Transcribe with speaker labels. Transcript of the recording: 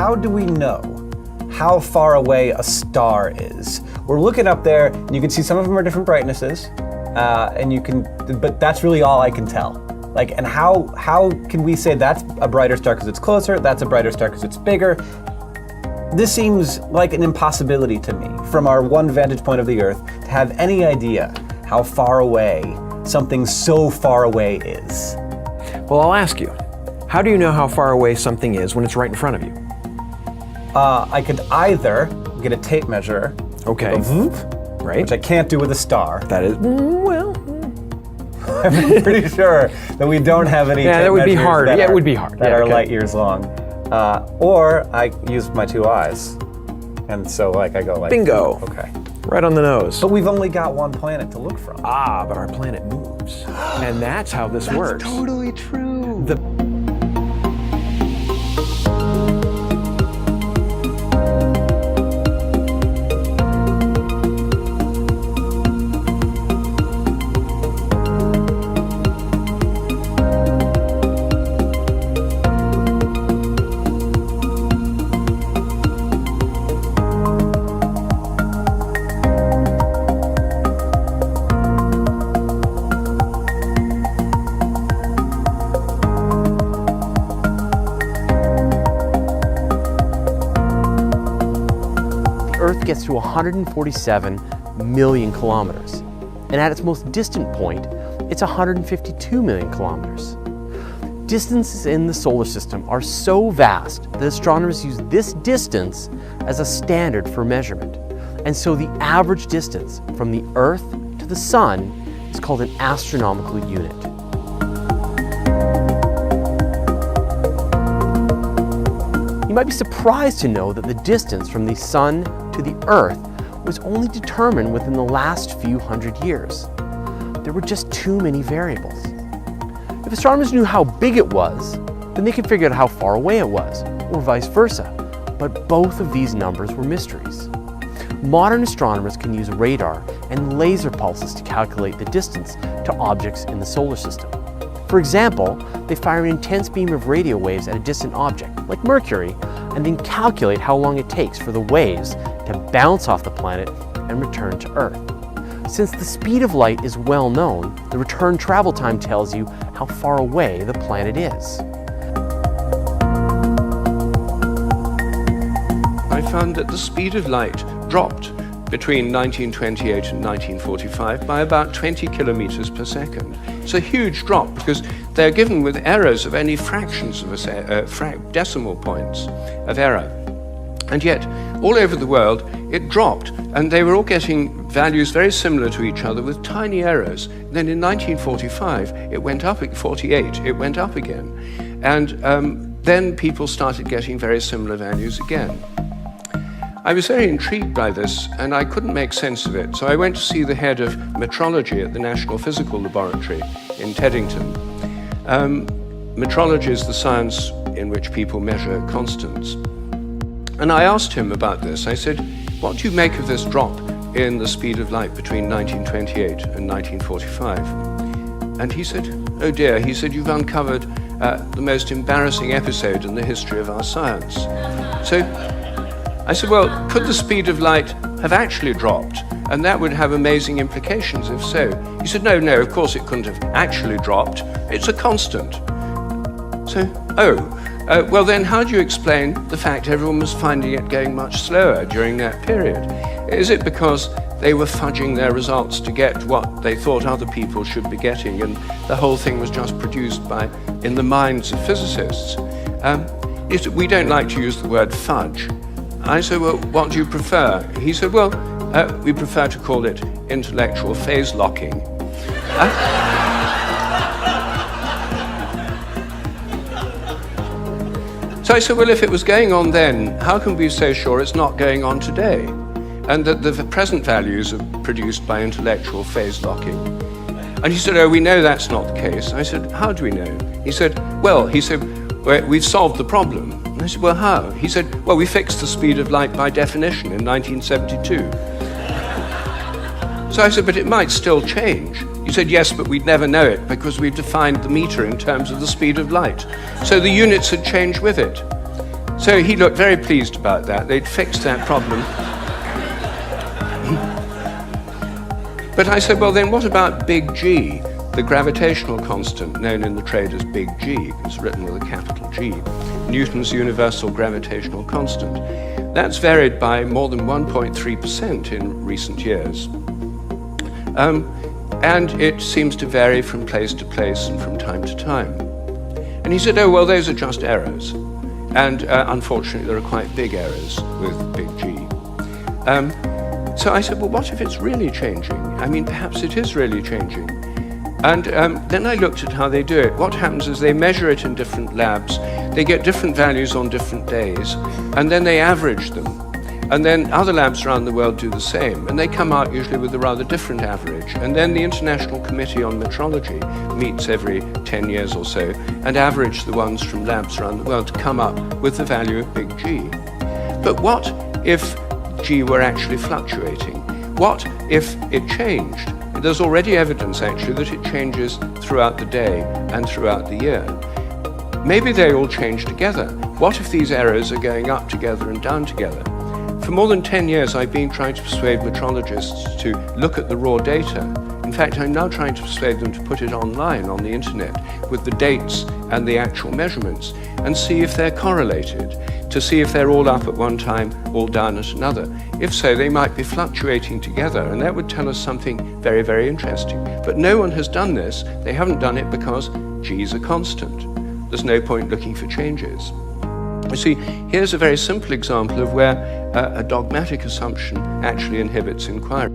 Speaker 1: how do we know how far away a star is? We're looking up there, and you can see some of them are different brightnesses, but that's really all I can tell. Like, and how can we say that's a brighter star because it's closer, that's a brighter star because it's bigger? This seems like an impossibility to me, from our one vantage point of the Earth, to have any idea how far away something so far away is.
Speaker 2: Well, I'll ask you, how do you know how far away something is when it's right in front of you?
Speaker 1: I could either get a tape measure,
Speaker 2: Okay.
Speaker 1: go vroom,
Speaker 2: Right?
Speaker 1: which I can't do with a star.
Speaker 2: That is, well,
Speaker 1: I'm pretty sure that we don't have any
Speaker 2: yeah,
Speaker 1: tape
Speaker 2: that would be
Speaker 1: measures
Speaker 2: hard.
Speaker 1: that
Speaker 2: Yeah, it
Speaker 1: are-
Speaker 2: would be hard.
Speaker 1: that
Speaker 2: Yeah,
Speaker 1: are
Speaker 2: okay.
Speaker 1: light years long. Or I use my two eyes. And so like I go like,
Speaker 2: Bingo.
Speaker 1: okay.
Speaker 2: Right on the nose.
Speaker 1: But we've only got one planet to look from.
Speaker 2: Ah, but our planet moves. And that's how this works.
Speaker 1: Totally true.
Speaker 2: The
Speaker 3: Earth gets to 147 million kilometers. And at its most distant point, it's 152 million kilometers. Distances in the solar system are so vast that astronomers use this distance as a standard for measurement. And so the average distance from the Earth to the Sun is called an astronomical unit. You might be surprised to know that the distance from the Sun to the Earth was only determined within the last few hundred years. There were just too many variables. If astronomers knew how big it was, then they could figure out how far away it was, or vice versa. But both of these numbers were mysteries. Modern astronomers can use radar and laser pulses to calculate the distance to objects in the solar system. For example, they fire an intense beam of radio waves at a distant object, like Mercury, and then calculate how long it takes for the waves to bounce off the planet and return to Earth. Since the speed of light is well known, the return travel time tells you how far away the planet is.
Speaker 4: I found that the speed of light dropped between 1928 and 1945 by about 20 kilometers per second. It's a huge drop because they're given with errors of only fractions of decimal points of error. And yet, all over the world, it dropped, and they were all getting values very similar to each other with tiny errors. Then in 1945, it went up at 48, it went up again. And then people started getting very similar values again. I was very intrigued by this, and I couldn't make sense of it, so I went to see the head of metrology at the National Physical Laboratory in Teddington. Metrology is the science in which people measure constants. And I asked him about this. I said, what do you make of this drop in the speed of light between 1928 and 1945? And he said, oh dear, he said, you've uncovered the most embarrassing episode in the history of our science. So I said, well, could the speed of light have actually dropped? And that would have amazing implications if so. He said, no, of course it couldn't have actually dropped. It's a constant. So, well then how do you explain the fact everyone was finding it going much slower during that period? Is it because they were fudging their results to get what they thought other people should be getting, and the whole thing was just produced in the minds of physicists? We don't like to use the word fudge. I said, well, what do you prefer? He said, well, we prefer to call it intellectual phase locking. So I said, well, if it was going on then, how can we be so sure it's not going on today? And that the present values are produced by intellectual phase locking. And he said, oh, we know that's not the case. I said, how do we know? He said, well, we've solved the problem. And I said, well, how? He said, well, we fixed the speed of light by definition in 1972. So I said, but it might still change. He said, yes, but we'd never know it because we've defined the meter in terms of the speed of light. So the units had changed with it. So he looked very pleased about that. They'd fixed that problem. But I said, well, then what about big G, the gravitational constant known in the trade as big G? It's written with a capital G, Newton's universal gravitational constant. That's varied by more than 1.3% in recent years. And it seems to vary from place to place and from time to time. And he said, oh, well, those are just errors. And unfortunately, there are quite big errors with big G. So I said, well, what if it's really changing? I mean, perhaps it is really changing. And then I looked at how they do it. What happens is they measure it in different labs. They get different values on different days, and then they average them. And then other labs around the world do the same, and they come out usually with a rather different average. And then the International Committee on Metrology meets every 10 years or so and average the ones from labs around the world to come up with the value of big G. But what if G were actually fluctuating? What if it changed? There's already evidence, actually, that it changes throughout the day and throughout the year. Maybe they all change together. What if these errors are going up together and down together? For more than 10 years, I've been trying to persuade metrologists to look at the raw data. In fact, I'm now trying to persuade them to put it online on the internet with the dates and the actual measurements and see if they're correlated, to see if they're all up at one time, all down at another. If so, they might be fluctuating together, and that would tell us something very, very interesting. But no one has done this. They haven't done it because G is a constant. There's no point looking for changes. You see, here's a very simple example of where a dogmatic assumption actually inhibits inquiry.